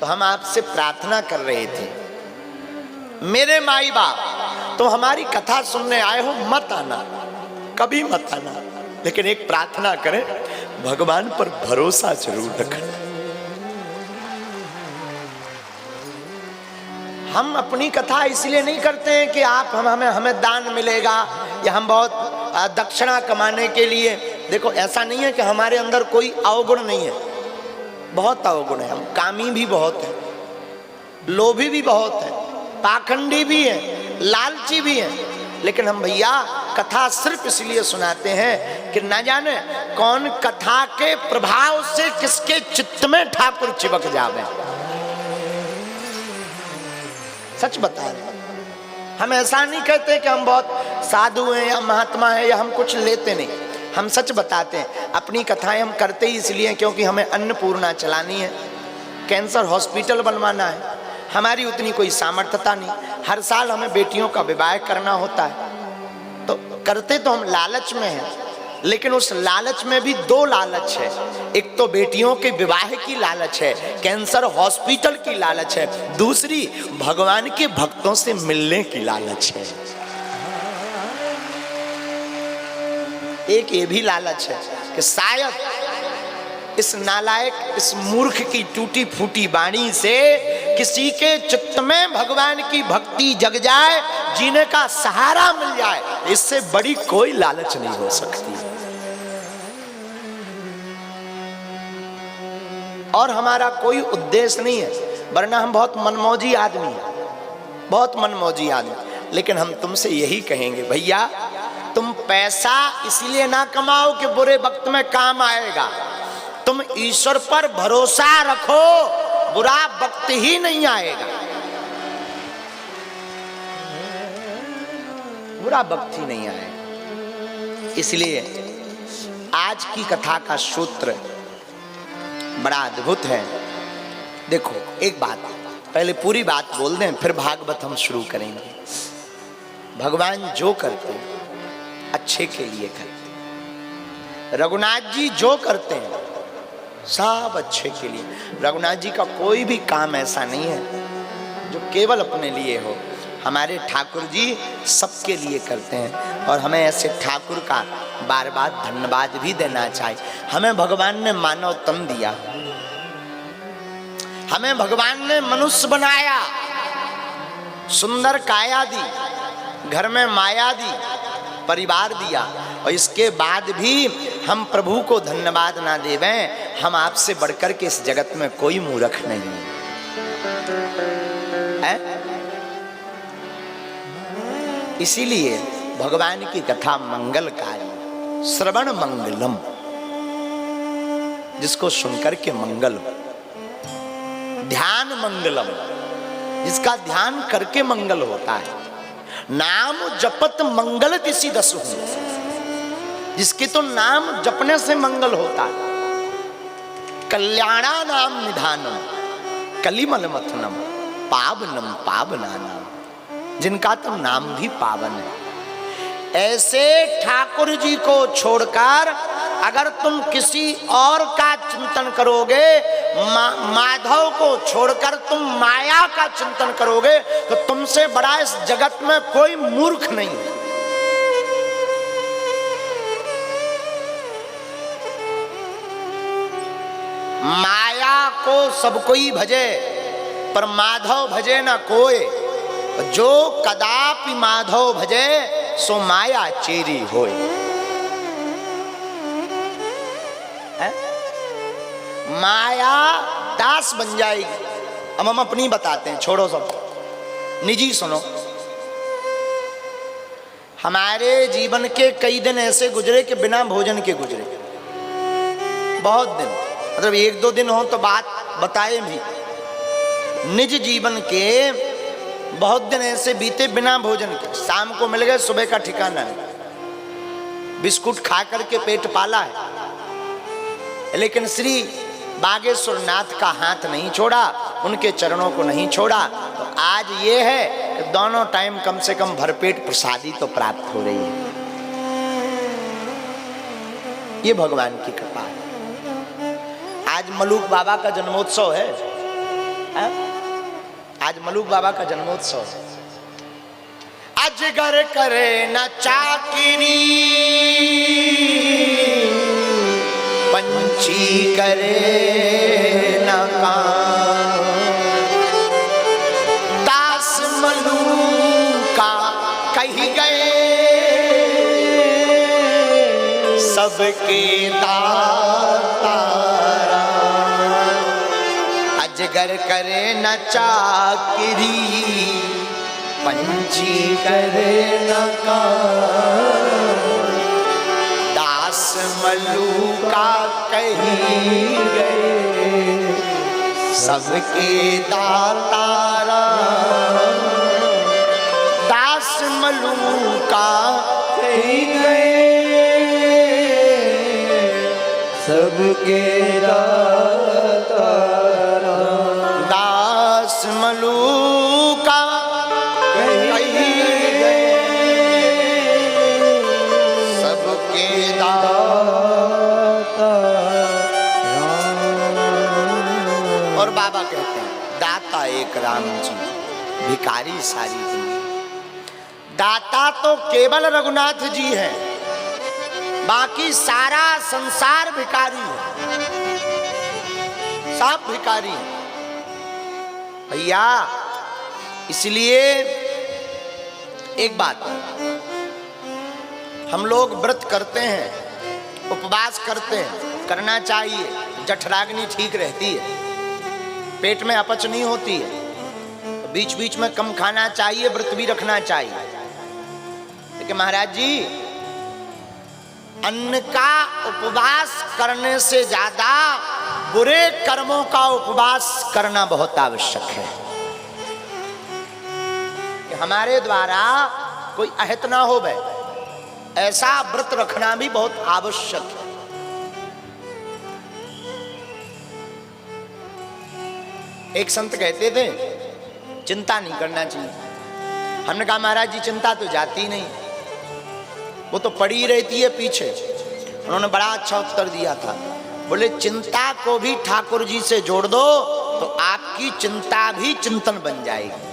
तो हम आपसे प्रार्थना कर रहे थे, मेरे माई बाप तुम हमारी कथा सुनने आए हो, मत आना, कभी मत आना, लेकिन एक प्रार्थना करें, भगवान पर भरोसा जरूर रखना। हम अपनी कथा इसलिए नहीं करते हैं कि आप हमें दान मिलेगा या हम बहुत दक्षिणा कमाने के लिए। देखो ऐसा नहीं है कि हमारे अंदर कोई अवगुण नहीं है, बहुत अवगुण है। हम कामी भी बहुत है, लोभी भी बहुत है, पाखंडी भी है, लालची भी है, लेकिन हम भैया कथा सिर्फ इसलिए सुनाते हैं कि न जाने कौन कथा के प्रभाव से किसके चित्त में ठाकुर चिपक जावे। सच बता रहे, हम ऐसा नहीं कहते कि हम बहुत साधु हैं या महात्मा हैं या हम कुछ लेते नहीं, हम सच बताते हैं। अपनी कथाएं हम करते ही इसलिए क्योंकि हमें अन्नपूर्णा चलानी है, कैंसर हॉस्पिटल बनवाना है, हमारी उतनी कोई सामर्थ्यता नहीं। हर साल हमें बेटियों का विवाह करना होता है, तो करते तो हम लालच में हैं, लेकिन उस लालच में भी दो लालच है। एक तो बेटियों के विवाह की लालच है, कैंसर हॉस्पिटल की लालच है, दूसरी भगवान के भक्तों से मिलने की लालच है। एक ये भी लालच है कि शायद इस नालायक, इस मूर्ख की टूटी फूटी वाणी से किसी के चित्त में भगवान की भक्ति जग जाए, जीने का सहारा मिल जाए। इससे बड़ी कोई लालच नहीं हो सकती। और हमारा कोई उद्देश्य नहीं है, वरना हम बहुत मनमौजी आदमी हैं, बहुत मनमौजी आदमी। लेकिन हम तुमसे यही कहेंगे, भैया तुम पैसा इसलिए ना कमाओ कि बुरे वक्त में काम आएगा। तुम ईश्वर पर भरोसा रखो, बुरा वक्त ही नहीं आएगा, बुरा वक्त ही नहीं आएगा। इसलिए आज की कथा का सूत्र बड़ा अद्भुत है। देखो एक बात, पहले पूरी बात बोल दें, फिर भागवत हम शुरू करेंगे। भगवान जो करते हैं अच्छे के लिए करते। रघुनाथ जी जो करते हैं सब अच्छे के लिए। रघुनाथ जी का कोई भी काम ऐसा नहीं है जो केवल अपने लिए हो। हमारे ठाकुर जी सबके लिए करते हैं, और हमें ऐसे ठाकुर का बार बार धन्यवाद भी देना चाहिए। हमें भगवान ने मानव तन दिया, हमें भगवान ने मनुष्य बनाया, सुंदर काया दी, घर में माया दी, परिवार दिया, और इसके बाद भी हम प्रभु को धन्यवाद ना देवें, हम आपसे बढ़कर के इस जगत में कोई मूर्ख नहीं है। इसीलिए भगवान की कथा मंगलकारी, श्रवण मंगलम, जिसको सुनकर के मंगल हो। ध्यान मंगलम, जिसका ध्यान करके मंगल होता है। नाम जपत मंगल तिसी दस हूं, जिसके तो नाम जपने से मंगल होता है। कल्याणा नाम निधानम, कलिमल मथनम, पावनम पावनानाम, जिनका तो नाम भी पावन है। ऐसे ठाकुर जी को छोड़कर अगर तुम किसी और का चिंतन करोगे, माधव को छोड़कर तुम माया का चिंतन करोगे, तो तुमसे बड़ा इस जगत में कोई मूर्ख नहीं है। माया को सब कोई भजे, पर माधव भजे ना कोई। जो कदापि माधव भजे, सो माया चेरी होए। माया दास बन जाएगी। अब हम अपनी बताते हैं, छोड़ो सब, निजी सुनो। हमारे जीवन के कई दिन ऐसे गुजरे कि बिना भोजन के गुजरे, बहुत दिन, मतलब एक दो दिन हो तो बात बताए भी। निज जीवन के बहुत दिन ऐसे बीते बिना भोजन के। शाम को मिल गए, सुबह का ठिकाना नहीं। बिस्कुट खा करके पेट पाला है, लेकिन श्री बागेश्वर नाथ का हाथ नहीं छोड़ा, उनके चरणों को नहीं छोड़ा। तो आज ये है कि दोनों टाइम कम से कम भरपेट प्रसादी तो प्राप्त हो रही है। ये भगवान की कृपा है। आज मलूक बाबा का जन्मोत्सव है, आज मलूक बाबा का जन्मोत्सव है। अजगर करे न चाकरी, पंछी करे न काम, दास मलूका कही गए सबके दाता। अजगर करे न चाकरी, पंछी करे न काम, दास मलूका कही गए सबके दातारा। दास मलूका कही गए सबके दातारा। दास मलूका कही गए सबके दाता। और बाबा कहते हैं दाता एक राम जी, भिखारी सारी दुनिया। दाता तो केवल रघुनाथ जी हैं, बाकी सारा संसार भिखारी है, सब भिखारी है भैया। इसलिए एक बात, हम लोग व्रत करते हैं, उपवास करते हैं, करना चाहिए, जठराग्नि ठीक रहती है, पेट में अपच नहीं होती है, बीच बीच में कम खाना चाहिए, व्रत भी रखना चाहिए। लेकिन महाराज जी, अन्न का उपवास करने से ज्यादा बुरे कर्मों का उपवास करना बहुत आवश्यक है। कि हमारे द्वारा कोई अहित ना हो बे, ऐसा व्रत रखना भी बहुत आवश्यक है। एक संत कहते थे चिंता नहीं करना चाहिए। हमने कहा महाराज जी चिंता तो जाती नहीं, वो तो पड़ी रहती है पीछे। उन्होंने बड़ा अच्छा उत्तर दिया था, बोले चिंता को भी ठाकुर जी से जोड़ दो तो आपकी चिंता भी चिंतन बन जाएगी।